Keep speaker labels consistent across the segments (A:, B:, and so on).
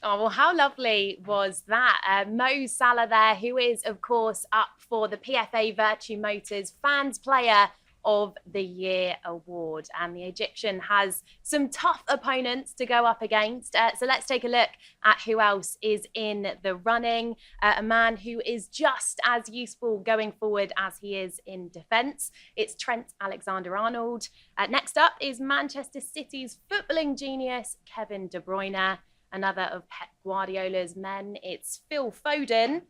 A: Oh, well, how lovely was that? Mo Salah there, who is, of course, up for the PFA Vertu Motors Fans Player of the Year award. And the Egyptian has some tough opponents to go up against. So let's take a look at who else is in the running. A man who is just as useful going forward as he is in defence. It's Trent Alexander-Arnold. Next up is Manchester City's footballing genius, Kevin De Bruyne. Another of Pep Guardiola's men, it's Phil Foden.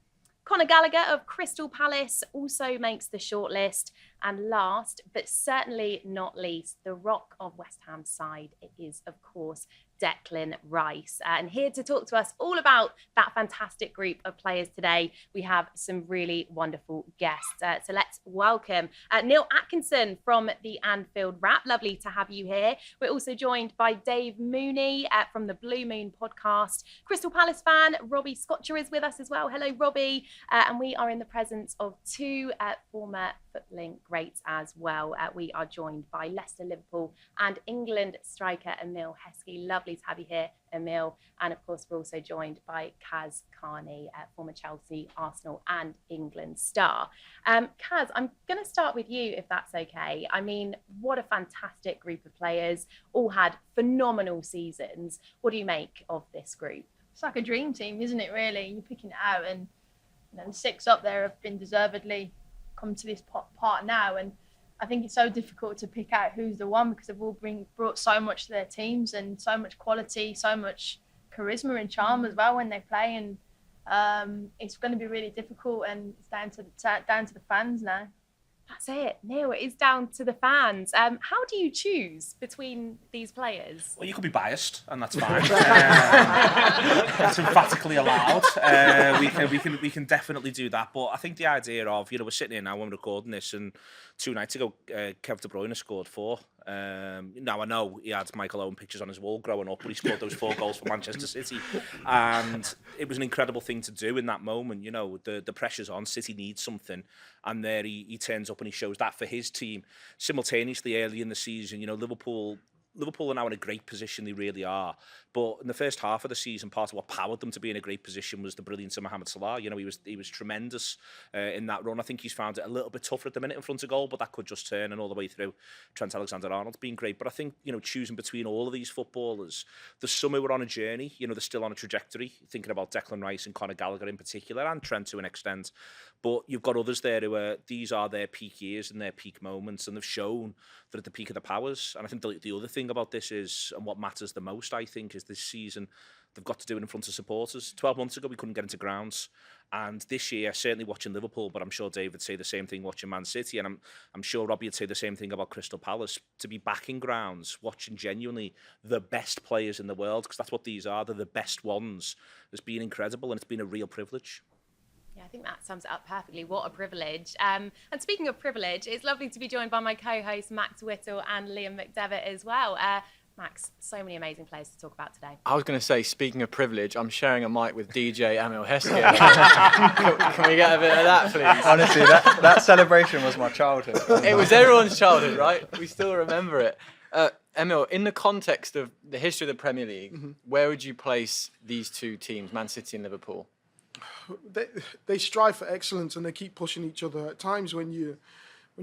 A: Conor Gallagher of Crystal Palace also makes the shortlist. And last, but certainly not least, the rock of West Ham's side, it is, of course, Declan Rice. And here to talk to us all about that fantastic group of players today, we have some really wonderful guests. So let's welcome Neil Atkinson from the Anfield Wrap. Lovely to have you here. We're also joined by Dave Mooney from the Blue Moon podcast. Crystal Palace fan Robbie Scotcher is with us as well. Hello, Robbie. And we are in the presence of two former footballing greats as well. We are joined by Leicester, Liverpool and England striker Emile Heskey. Lovely to have you here, Emile. And of course, we're also joined by Karen Carney, former Chelsea, Arsenal and England star. Kaz, I'm going to start with you, if that's okay. I mean, what a fantastic group of players, all had phenomenal seasons. What do you make of this group?
B: It's like a dream team, isn't it, really? You're picking it out, and the six up there have been deservedly come to this part now, and I think it's so difficult to pick out who's the one because they've all brought so much to their teams and so much quality, so much charisma and charm as well when they play, and it's going to be really difficult, and it's down to the fans now.
A: That's it, Neil. It is down to the fans. How do you choose between these players?
C: Well, you could be biased, and that's fine. That's emphatically allowed. We can definitely do that. But I think the idea of, we're sitting here now when we're recording this, and 2 nights ago, Kev De Bruyne scored 4. Now I know he had Michael Owen pictures on his wall growing up, but he scored those 4 goals for Manchester City, and it was an incredible thing to do in that moment. The pressure's on. City needs something, and there he turns up and he shows that for his team. Simultaneously, early in the season, Liverpool are now in a great position, they really are. But in the first half of the season, part of what powered them to be in a great position was the brilliance of Mohamed Salah. He was tremendous in that run. I think he's found it a little bit tougher at the minute in front of goal, but that could just turn, and all the way through. Trent Alexander-Arnold's been great. But I think, choosing between all of these footballers, there's some who are on a journey, they're still on a trajectory, thinking about Declan Rice and Conor Gallagher in particular, and Trent to an extent. But you've got others there who these are their peak years and their peak moments, and they've shown they're at the peak of their powers. And I think the other thing about this is, and what matters the most, I think, is this season they've got to do it in front of supporters. 12 months ago, we couldn't get into grounds. And this year, certainly watching Liverpool, but I'm sure Dave would say the same thing watching Man City, and I'm sure Robbie would say the same thing about Crystal Palace. To be back in grounds, watching genuinely the best players in the world, because that's what these are, they're the best ones, has been incredible, and it's been a real privilege.
A: Yeah, I think that sums it up perfectly. What a privilege. And speaking of privilege, it's lovely to be joined by my co-hosts Max Whittle and Liam McDevitt as well. Max, so many amazing players to talk about today.
D: I was going to say, speaking of privilege, I'm sharing a mic with DJ Emile Heskey. Can we get a bit of that, please?
E: Honestly, that celebration was my childhood.
D: It was everyone's childhood, right? We still remember it. Emile, in the context of the history of the Premier League, where would you place these two teams, Man City and Liverpool?
F: They strive for excellence, and they keep pushing each other. At times when you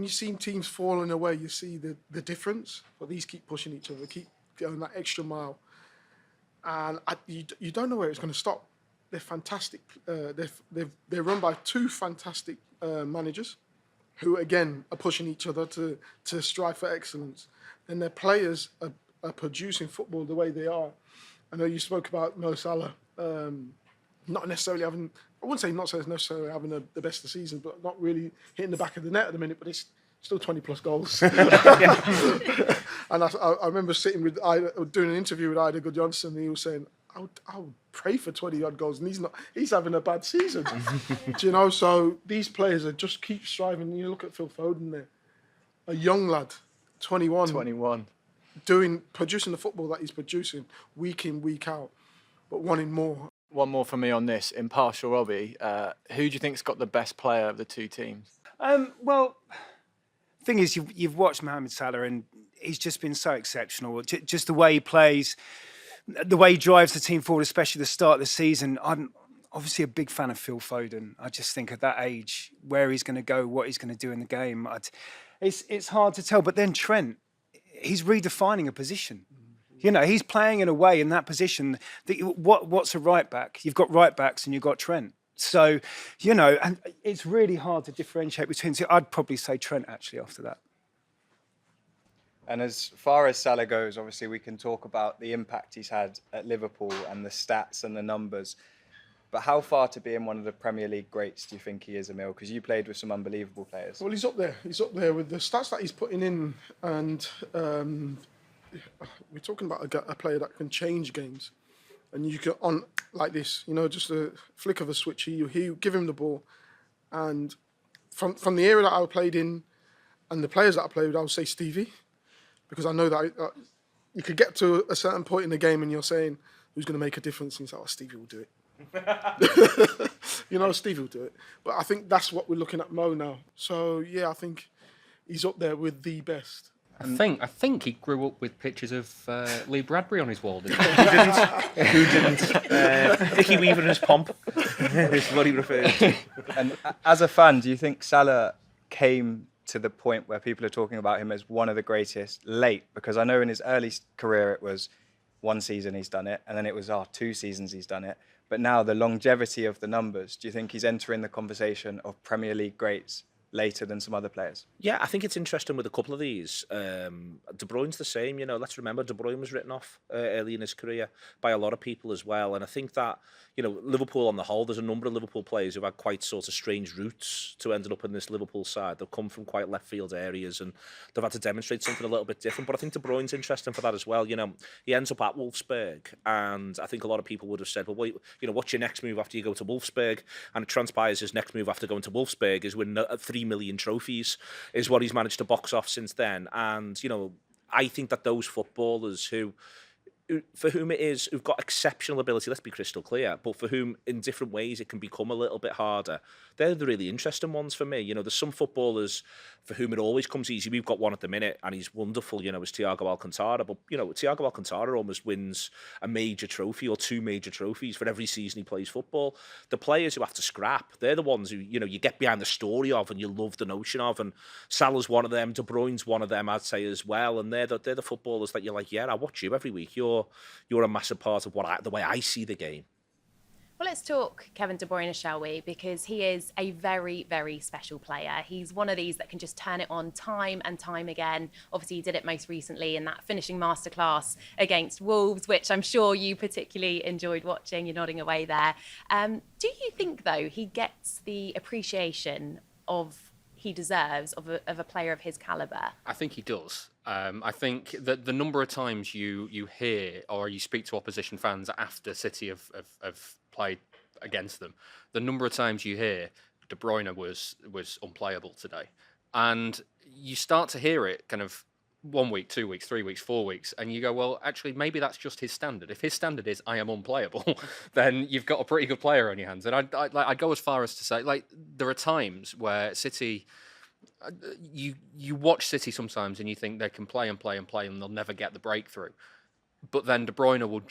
F: see teams falling away, you see the difference. But these keep pushing each other, keep going that extra mile, and you don't know where it's going to stop. They're fantastic. They're run by 2 fantastic managers, who again are pushing each other to strive for excellence. And their players are producing football the way they are. I know you spoke about Mo Salah. Not necessarily having, I wouldn't say not necessarily having the best of the season, but not really hitting the back of the net at the minute, but it's still 20 plus goals. And I remember sitting with doing an interview with Ida Goodjohnson, and he was saying, I would pray for 20 odd goals, and he's having a bad season. So these players are just keep striving. You look at Phil Foden there, a young lad, 21. Producing the football that he's producing week in, week out, but wanting more.
D: One more for me on this. Impartial Robbie, who do you think's got the best player of the 2 teams?
E: Well, thing is, you've watched Mohamed Salah, and he's just been so exceptional. Just the way he plays, the way he drives the team forward, especially the start of the season. I'm obviously a big fan of Phil Foden. I just think at that age, where he's going to go, what he's going to do in the game, it's hard to tell. But then Trent, he's redefining a position. You know, he's playing in a way in that position. What's a right back? You've got right backs and you've got Trent. So, you know, and it's really hard to differentiate between. So I'd probably say Trent actually after that. And as far as Salah goes, obviously we can talk about the impact he's had at Liverpool and the stats and the numbers. But how far to being one of the Premier League greats do you think he is, Emile? Because you played with some unbelievable players.
F: Well, he's up there. He's up there with the stats that he's putting in, and we're talking about a player that can change games. And you can on like this, you know, just a flick of a switch. You give him the ball, and from the era that I played in, and the players that I played with, I would say Stevie, because I know that you could get to a certain point in the game and you're saying who's going to make a difference, and you say, "Oh, Stevie will do it." You know, Stevie will do it. But I think that's what we're looking at Mo now. So yeah, I think he's up there with the best.
G: I think he grew up with pictures of Lee Bradbury on his wall. Didn't he?
C: Who didn't? Dickie Weaver and his pomp is what he referred to.
E: And as a fan, do you think Salah came to the point where people are talking about him as one of the greatest late? Because I know in his early career it was one season he's done it, and then it was 2 seasons he's done it. But now the longevity of the numbers, do you think he's entering the conversation of Premier League greats later than some other players?
C: Yeah, I think it's interesting with a couple of these. De Bruyne's the same, you know. Let's remember De Bruyne was written off early in his career by a lot of people as well. And I think that, you know, Liverpool on the whole, there's a number of Liverpool players who've had quite sort of strange routes to ending up in this Liverpool side. They've come from quite left field areas and they've had to demonstrate something a little bit different. But I think De Bruyne's interesting for that as well. You know, he ends up at Wolfsburg, and I think a lot of people would have said, well, wait, you know, what's your next move after you go to Wolfsburg? And it transpires his next move after going to Wolfsburg is win 3 million trophies, is what he's managed to box off since then. And, you know, I think that those footballers for whom it is, who've got exceptional ability, let's be crystal clear, but for whom in different ways it can become a little bit harder, they're the really interesting ones for me. You know, there's some footballers for whom it always comes easy. We've got one at the minute and he's wonderful, you know, it's Thiago Alcantara, but, you know, Thiago Alcantara almost wins a major trophy or 2 major trophies for every season he plays football. The players who have to scrap, they're the ones who, you know, you get behind the story of and you love the notion of, and Salah's one of them, De Bruyne's one of them, I'd say as well, and they're the footballers that you're like, yeah, I watch you every week. You're a massive part of the way I see the game.
A: Well, let's talk Kevin De Bruyne, shall we? Because he is a very, very special player. He's one of these that can just turn it on time and time again. Obviously, he did it most recently in that finishing masterclass against Wolves, which I'm sure you particularly enjoyed watching. You're nodding away there. Do you think, though, he gets the appreciation he deserves of a player of his calibre?
G: I think he does. I think that the number of times you hear or you speak to opposition fans after City have played against them, the number of times you hear De Bruyne was unplayable today, and you start to hear it kind of 1 week, 2 weeks, 3 weeks, 4 weeks, and you go, well, actually, maybe that's just his standard. If his standard is I am unplayable, then you've got a pretty good player on your hands. And I'd go as far as to say, like, there are times where City, you watch City sometimes and you think they can play and play and play and they'll never get the breakthrough. But then De Bruyne will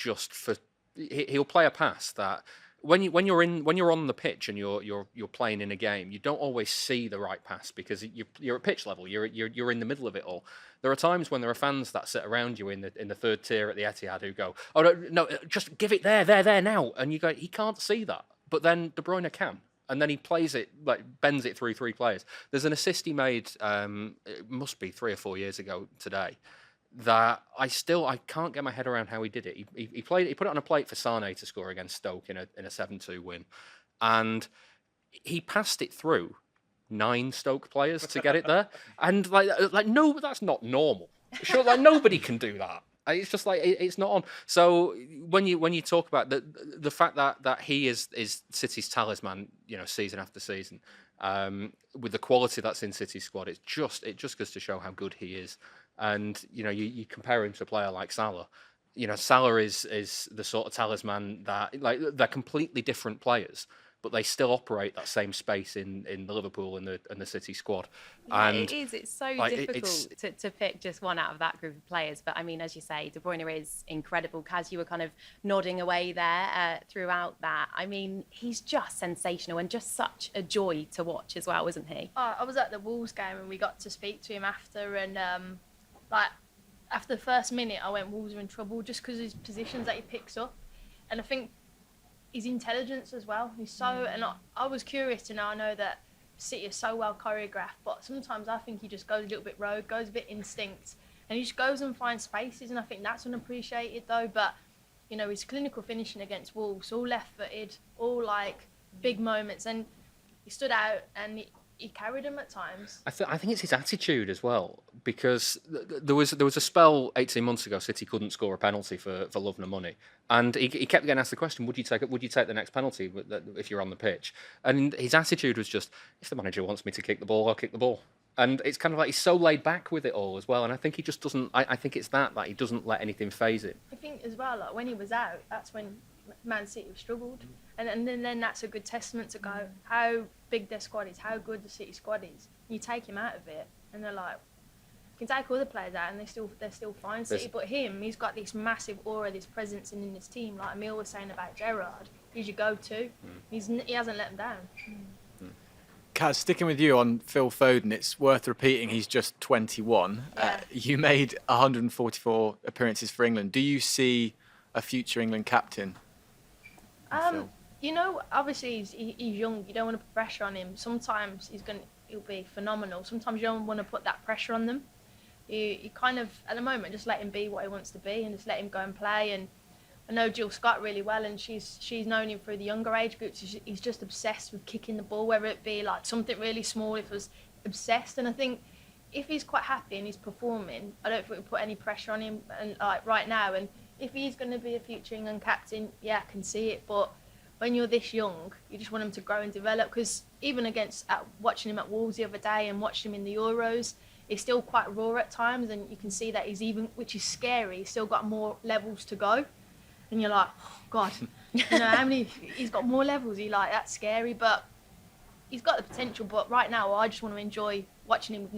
G: he'll play a pass that when you're on the pitch and you're playing in a game, you don't always see the right pass because you're at pitch level. You're in the middle of it all. There are times when there are fans that sit around you in the third tier at the Etihad who go, "Oh no, just give it there now," and you go, he can't see that, but then De Bruyne can. And then he plays it, like bends it through 3 players. There's an assist he made, it must be 3 or 4 years ago today, that I can't get my head around how he did it. He put it on a plate for Sane to score against Stoke in a 7-2 win, and he passed it through 9 Stoke players to get it there. And like no, that's not normal. Sure, like nobody can do that. It's just like it's not on. So when you talk about the fact that he is City's talisman, you know, season after season, with the quality that's in City's squad, it just goes to show how good he is. And you know, you compare him to a player like Salah. You know, Salah is the sort of talisman that, like, they're completely different players, but they still operate that same space in the Liverpool and the City squad.
A: Yeah,
G: And
A: it is. It's so difficult to pick just one out of that group of players. But I mean, as you say, De Bruyne is incredible. Kaz, you were kind of nodding away there throughout that. I mean, he's just sensational and just such a joy to watch as well, isn't he?
B: I was at the Wolves game and we got to speak to him after, and after the first minute, I went, Wolves are in trouble just because of his positions that he picks up. And I think his intelligence as well. He's so, and I was curious to know, I know that City is so well choreographed, but sometimes I think he just goes a little bit rogue, goes a bit instinct, and he just goes and finds spaces, and I think that's unappreciated though. But, you know, his clinical finishing against Wolves, all left-footed, all like big moments, and he stood out and he carried him at times.
G: I think it's his attitude as well, because there was a spell 18 months ago City couldn't score a penalty for love nor money, and he kept getting asked the question, would you take the next penalty if you're on the pitch? And his attitude was just, if the manager wants me to kick the ball, I'll kick the ball. And it's kind of like he's so laid back with it all as well, and I think he just doesn't. I think it's that he doesn't let anything faze him.
B: I think as well, like when he was out, that's when Man City struggled, and then that's a good testament to go how big their squad is, how good the City squad is. You take him out of it, and they're like, you can take all the players out, and they're still fine. City, but him, he's got this massive aura, this presence in this team. Like Emile was saying about Gerrard, he's your go-to. He hasn't let them down.
D: Kaz, sticking with you on Phil Foden, it's worth repeating he's just 21.
B: Yeah.
D: You made 144 appearances for England. Do you see a future England captain? Phil?
B: You know, obviously he's young. You don't want to put pressure on him. Sometimes he'll be phenomenal. Sometimes you don't want to put that pressure on them. You kind of, at the moment, just let him be what he wants to be and just let him go and play. And I know Jill Scott really well, and she's known him through the younger age groups. He's just obsessed with kicking the ball, whether it be like something really small. It was obsessed, and I think if he's quite happy and he's performing, I don't think we put any pressure on him. And like right now, and if he's going to be a future England captain, yeah, I can see it. But when you're this young, you just want him to grow and develop. Because even watching him at Wolves the other day and watching him in the Euros, he's still quite raw at times, and you can see that which is scary. He's still got more levels to go. And you're like, oh, God, you know, how many? He's got more levels. You're like, that's scary, but he's got the potential. But right now, I just want to enjoy watching him with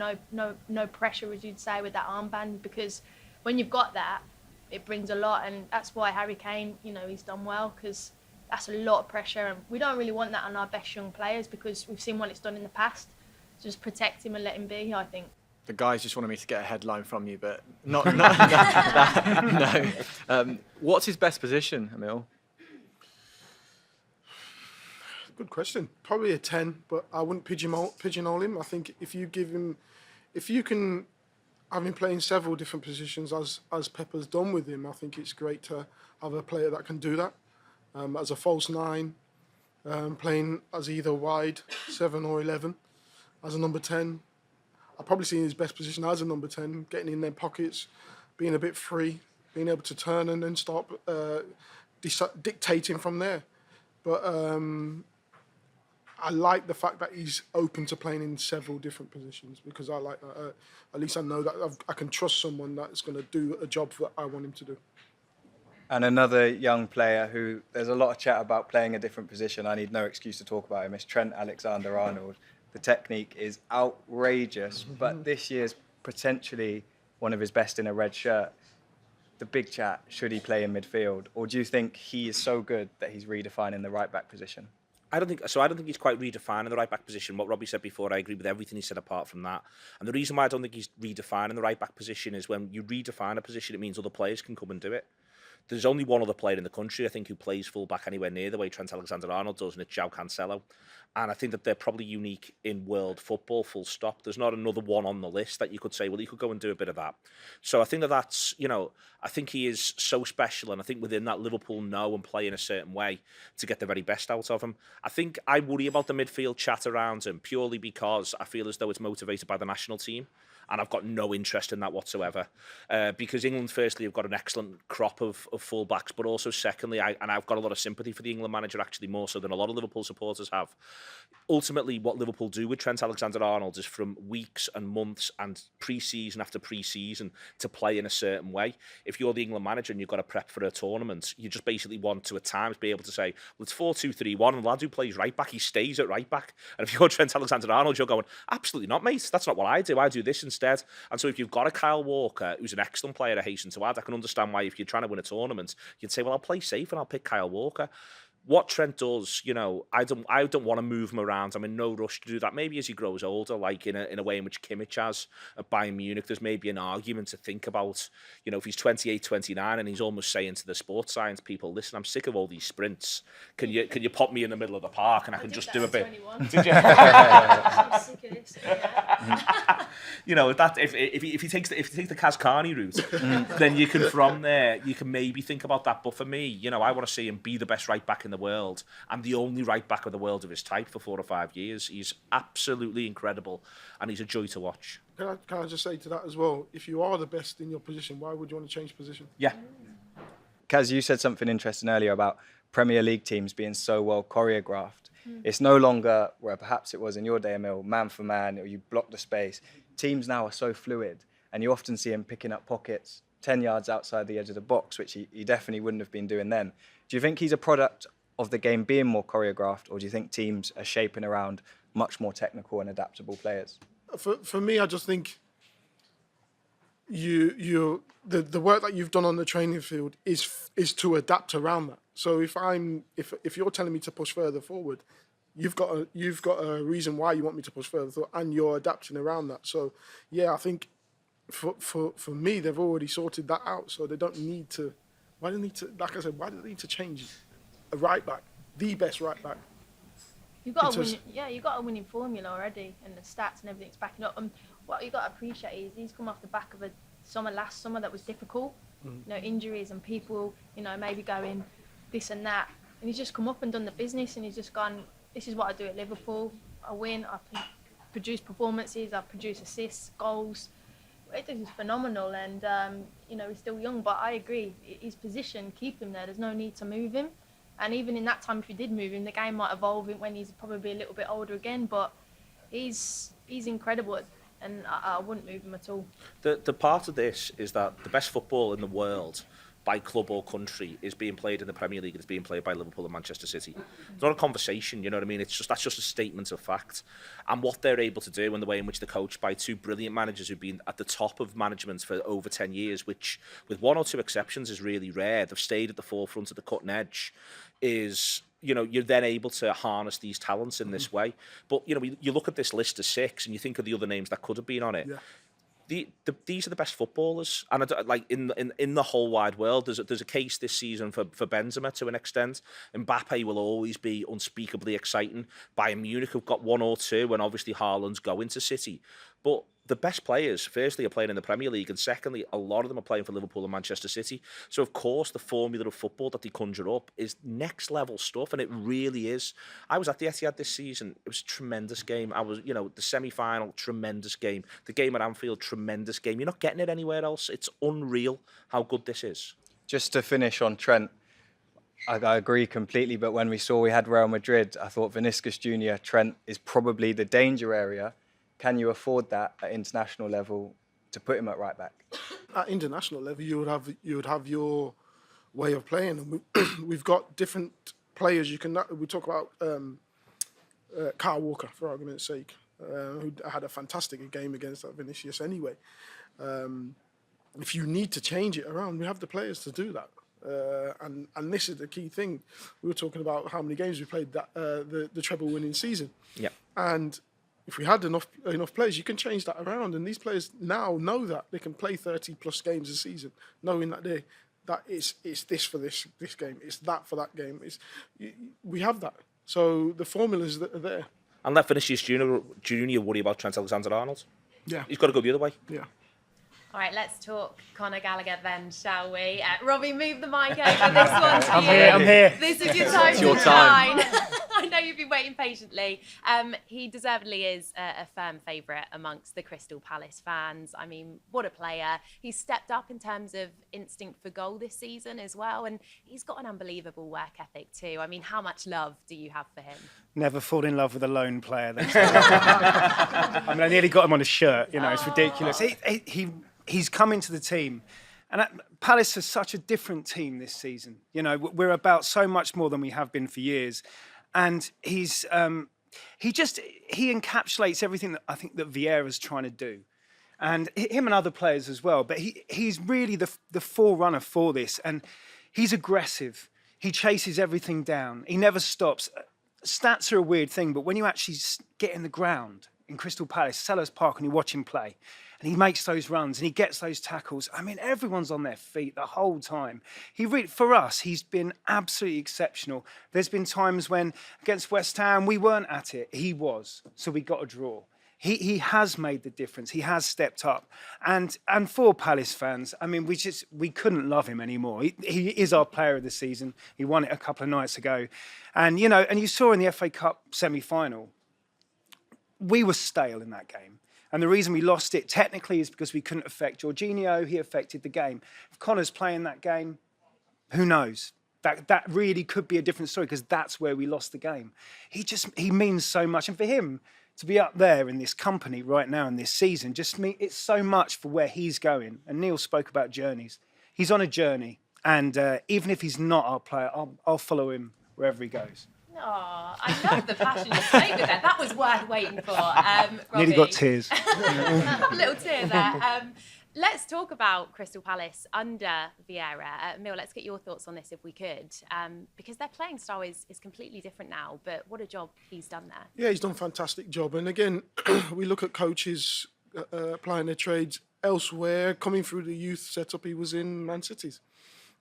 B: no pressure, as you'd say, with that armband, because when you've got that, it brings a lot, and that's why Harry Kane, you know, he's done well, because that's a lot of pressure, and we don't really want that on our best young players, because we've seen what it's done in the past. So just protect him and let him be, I think.
D: The guys just wanted me to get a headline from you, but not that. No. What's his best position, Emile?
F: Good question. Probably a 10, but I wouldn't pigeonhole him. I think if you can have him playing several different positions as Pepper's done with him, I think it's great to have a player that can do that. As a false 9, playing as either wide 7 or 11, as a number 10. I've probably seen his best position as a number 10, getting in their pockets, being a bit free, being able to turn and then start dictating from there. But I like the fact that he's open to playing in several different positions, because I like that. At least I know that I can trust someone that's going to do a job that I want him to do.
H: And another young player who there's a lot of chat about playing a different position. I need no excuse to talk about him. It's Trent Alexander-Arnold. The technique is outrageous, but this year's potentially one of his best in a red shirt. The big chat, should he play in midfield? Or do you think he is so good that he's redefining the right-back position?
C: I don't think so. I don't think he's quite redefining the right-back position. What Robbie said before, I agree with everything he said apart from that. And the reason why I don't think he's redefining the right-back position is when you redefine a position, it means other players can come and do it. There's only one other player in the country, I think, who plays full-back anywhere near the way Trent Alexander-Arnold does, and it's João Cancelo. And I think that they're probably unique in world football, full stop. There's not another one on the list that you could say, well, he could go and do a bit of that. So I think that's, you know, I think he is so special. And I think within that, Liverpool know and play in a certain way to get the very best out of him. I think I worry about the midfield chat around him purely because I feel as though it's motivated by the national team. and I've got no interest in that whatsoever. Because England, firstly, have got an excellent crop of full-backs, but also secondly, I've got a lot of sympathy for the England manager, actually more so than a lot of Liverpool supporters have. Ultimately, what Liverpool do with Trent Alexander-Arnold is from weeks and months and pre-season after pre-season to play in a certain way. If you're the England manager and you've got to prep for a tournament, you just basically want to, at times, be able to say, well, it's 4-2-3-1, and the lad who plays right back, he stays at right back. And if you're Trent Alexander-Arnold, you're going, absolutely not, mate. That's not what I do. I do this instead. And so if you've got a Kyle Walker, who's an excellent player, I hasten to add, I can understand why if you're trying to win a tournament, you'd say, well, I'll play safe and I'll pick Kyle Walker. What Trent does, you know, I don't want to move him around. I'm in no rush to do that. Maybe as he grows older, like in a way in which Kimmich has at Bayern Munich, there's maybe an argument to think about, you know, if he's 28, 29 and he's almost saying to the sports science people, listen, I'm sick of all these sprints. Can you pop me in the middle of the park and I can just do a bit?
B: 21.
C: Did you?
B: I'm sick of this. Yeah.
C: You know, if he takes the Kaz Carney route, then you can, from there, you can maybe think about that. But for me, you know, I want to see him be the best right back in the world and the only right back of the world of his type for 4 or 5 years. He's absolutely incredible and he's a joy to watch.
F: Can I just say to that as well, if you are the best in your position, why would you want to change position?
C: Yeah.
H: Kaz, you said something interesting earlier about Premier League teams being so well choreographed. It's no longer, where perhaps it was in your day, Emile, man for man, or you block the space. Teams now are so fluid, and you often see him picking up pockets 10 yards outside the edge of the box, which he definitely wouldn't have been doing then. Do you think he's a product of the game being more choreographed, or do you think teams are shaping around much more technical and adaptable players?
F: For me, I just think the work that you've done on the training field is to adapt around that. So if you're telling me to push further forward, you've got a reason why you want me to push further forward, and you're adapting around that. So yeah, I think for me, they've already sorted that out. So they don't need to. Why do they need to? Like I said, why do they need to change a right back, the best right back?
B: You've got a winning formula already, and the stats and everything's backing up. And what you got to appreciate is he's come off the back of a last summer that was difficult. You know, injuries and people, you know, maybe going this and that, and he's just come up and done the business, and he's just gone, this is what I do at Liverpool. I win, I produce performances, I produce assists, goals. It is phenomenal, and you know, he's still young, but I agree, his position, keep him there. There's no need to move him. And even in that time, if you did move him, the game might evolve when he's probably a little bit older again. But he's incredible, and I wouldn't move him at all.
C: The part of this is that the best football in the world, by club or country, is being played in the Premier League and it's being played by Liverpool and Manchester City. It's not a conversation, you know what I mean? That's just a statement of fact. And what they're able to do and the way in which they're coached by two brilliant managers who've been at the top of management for over 10 years, which, with one or two exceptions, is really rare. They've stayed at the forefront of the cutting edge. Is, you know, you're then able to harness these talents in this way. But, you know, you look at this list of 6 and you think of the other names that could have been on it. Yeah. These are the best footballers, and like in the whole wide world. There's a case this season for Benzema to an extent. Mbappe will always be unspeakably exciting. Bayern Munich have got 1 or 2, and obviously Haaland's going to City. But the best players, firstly, are playing in the Premier League, and secondly, a lot of them are playing for Liverpool and Manchester City. So, of course, the formula of football that they conjure up is next level stuff, and it really is. I was at the Etihad this season. It was a tremendous game. I was, you know, the semi-final, tremendous game. The game at Anfield, tremendous game. You're not getting it anywhere else. It's unreal how good this is.
H: Just to finish on Trent, I agree completely, but when we had Real Madrid, I thought Vinicius Jr., Trent is probably the danger area. Can you afford that at international level to put him at right back?
F: At international level, you would have your way of playing, and we've got different players. We talk about Kyle Walker, for argument's sake, who had a fantastic game against Vinicius anyway. If you need to change it around, we have the players to do that. And this is the key thing. We were talking about how many games we played the treble-winning season. Yeah, and if we had enough players, you can change that around. And these players now know that they can play 30+ games a season, knowing that it's this for this game, it's that for that game. We have that. So the formulas that are there.
C: And let Vinicius Junior worry about Trent Alexander-Arnold.
F: Yeah,
C: he's got to go the other way.
F: Yeah.
A: All right, let's talk Conor Gallagher then, shall we? Robbie, move the mic over this one to you.
E: I'm here.
A: This is your time
D: your
A: to
D: time.
A: shine. I know you've been waiting patiently. He deservedly is a firm favourite amongst the Crystal Palace fans. I mean, what a player. He's stepped up in terms of instinct for goal this season as well, and he's got an unbelievable work ethic too. I mean, how much love do you have for him?
E: Never fall in love with a lone player. I mean, I nearly got him on a shirt. You know, it's ridiculous. He's come into the team, and Palace is such a different team this season. You know, we're about so much more than we have been for years, and he encapsulates everything that I think that Vieira's trying to do, and him and other players as well. But he's really the forerunner for this, and he's aggressive. He chases everything down. He never stops. Stats are a weird thing, but when you actually get in the ground in Crystal Palace, Selhurst Park, and you watch him play, and he makes those runs and he gets those tackles. I mean, everyone's on their feet the whole time. For us, he's been absolutely exceptional. There's been times when against West Ham we weren't at it. He was, so we got a draw. He has made the difference. He has stepped up, and for Palace fans, I mean, we couldn't love him anymore. He is our player of the season. He won it a couple of nights ago, and you saw in the FA Cup semi-final, we were stale in that game. And the reason we lost it technically is because we couldn't affect Jorginho. He affected the game. If Connor's playing that game, who knows? That really could be a different story, because that's where we lost the game. He means so much. And for him to be up there in this company right now in this season, it's so much for where he's going. And Neil spoke about journeys. He's on a journey. And even if he's not our player, I'll follow him wherever he goes.
A: Oh, I love the passion you spoke with there. That was worth waiting for.
E: Nearly got tears.
A: A little tear there. Let's talk about Crystal Palace under Vieira. Emile, let's get your thoughts on this if we could, because their playing style is completely different now, but what a job he's done there.
F: Yeah, he's done a fantastic job. And again, we look at coaches applying their trades elsewhere, coming through the youth setup. He was in Man City's,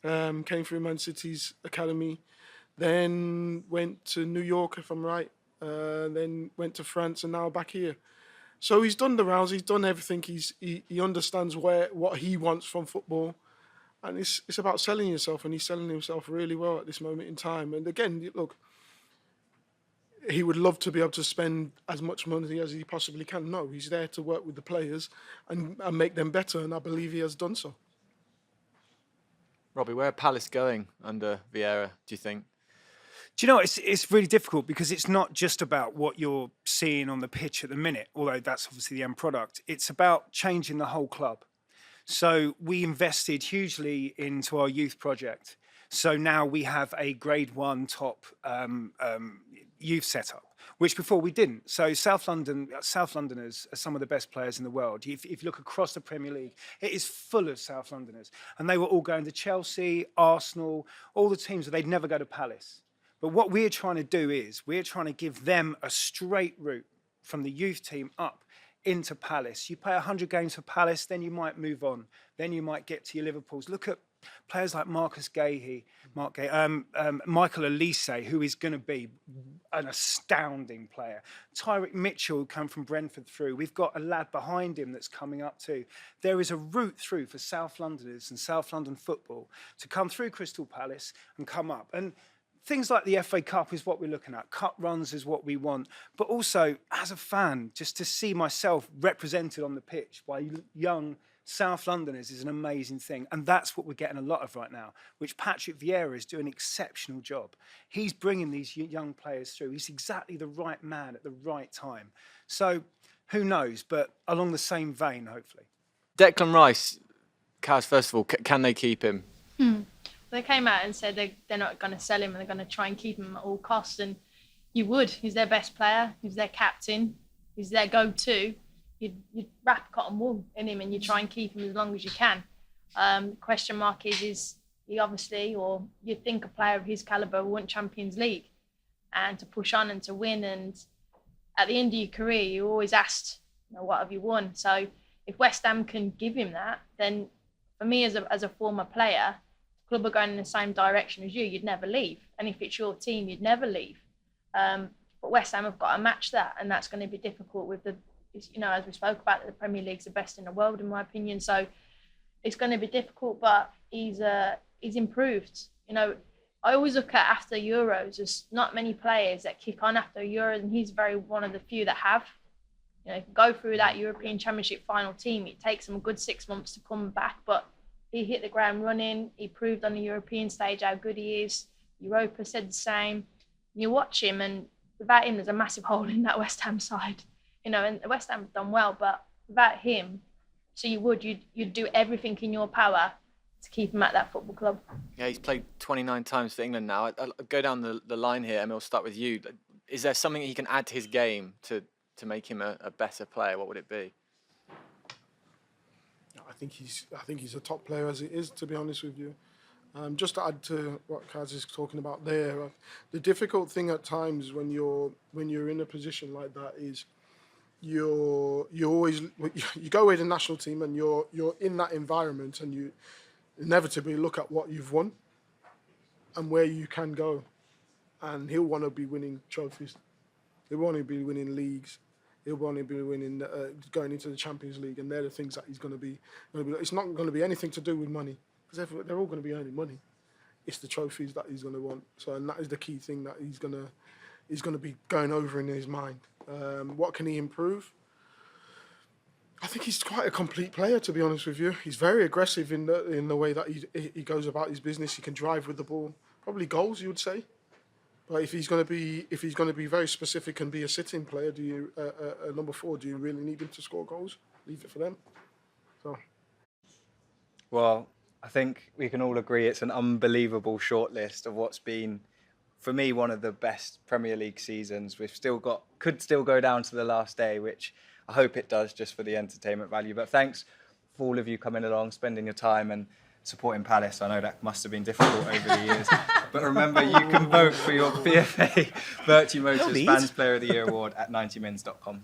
F: came through Man City's academy, then went to New York, if I'm right, then went to France, and now back here. So he's done the rounds, he's done everything, he understands what he wants from football, and it's about selling yourself, and he's selling himself really well at this moment in time. And again, look, he would love to be able to spend as much money as he possibly can. No, he's there to work with the players and make them better, and I believe he has done so.
D: Robbie, where are Palace going under Vieira, do you think?
E: Do you know, it's really difficult, because it's not just about what you're seeing on the pitch at the minute, although that's obviously the end product. It's about changing the whole club. So we invested hugely into our youth project. So now we have a Grade 1 top youth setup, which before we didn't. So South Londoners are some of the best players in the world. If you look across the Premier League, it is full of South Londoners. And they were all going to Chelsea, Arsenal, all the teams where they'd never go to Palace. But what we're trying to do is we're trying to give them a straight route from the youth team up into Palace. You play 100 games for Palace, then you might move on. Then you might get to your Liverpools. Look at players like Michael Elise, who is going to be an astounding player. Tyrick Mitchell, who come from Brentford through. We've got a lad behind him that's coming up too. There is a route through for South Londoners and South London football to come through Crystal Palace and come up. And things like the FA Cup is what we're looking at. Cup runs is what we want. But also, as a fan, just to see myself represented on the pitch by young South Londoners is an amazing thing. And that's what we're getting a lot of right now, which Patrick Vieira is doing an exceptional job. He's bringing these young players through. He's exactly the right man at the right time. So who knows? But along the same vein, hopefully.
D: Declan Rice, Kaz, first of all, can they keep him?
B: They came out and said they're not going to sell him and they're going to try and keep him at all costs. And you would. He's their best player. He's their captain. He's their go-to. You'd wrap cotton wool in him and you try and keep him as long as you can. Question mark is he obviously, or you'd think a player of his calibre would want Champions League and to push on and to win. And at the end of your career, you always asked, what have you won? So if West Ham can give him that, then for me as a former player, club are going in the same direction as you, you'd never leave. And if it's your team, you'd never leave. But West Ham have got to match that, and that's going to be difficult with the as we spoke about, the Premier League's the best in the world, in my opinion. So it's going to be difficult, but he's improved. I always look at after Euros, there's not many players that kick on after Euros, and he's one of the few that have. Go through that European Championship final team. It takes him a good 6 months to come back, but he hit the ground running. He proved on the European stage how good he is. Europa said the same. You watch him, and without him, there's a massive hole in that West Ham side. And West Ham have done well, but without him, so you'd do everything in your power to keep him at that football club.
D: Yeah, he's played 29 times for England now. I'll go down the line here, and we'll start with you. Is there something he can add to his game to make him a better player? What would it be?
F: I think he's a top player as it is, to be honest with you. Just to add to what Kaz is talking about there, the difficult thing at times when you're in a position like that is you go with the national team and you're in that environment, and you inevitably look at what you've won and where you can go, and he'll want to be winning trophies. He'll want to be winning leagues. He'll want to be winning, going into the Champions League, and they're the things that he's going to be. It's not going to be anything to do with money, because they're all going to be earning money. It's the trophies that he's going to want. So, and that is the key thing that he's going to be going over in his mind. What can he improve? I think he's quite a complete player, to be honest with you. He's very aggressive in the way that he goes about his business. He can drive with the ball. Probably goals, you would say. But if he's going to be very specific and be a sitting player, a number 4? Do you really need him to score goals? Leave it for them. So.
H: Well, I think we can all agree it's an unbelievable shortlist of what's been, for me, one of the best Premier League seasons. Could still go down to the last day, which I hope it does, just for the entertainment value. But thanks for all of you coming along, spending your time and supporting Palace. I know that must have been difficult over the years. But remember, you can vote for your PFA Vertu Motors Fans Player of the Year award at 90mins.com.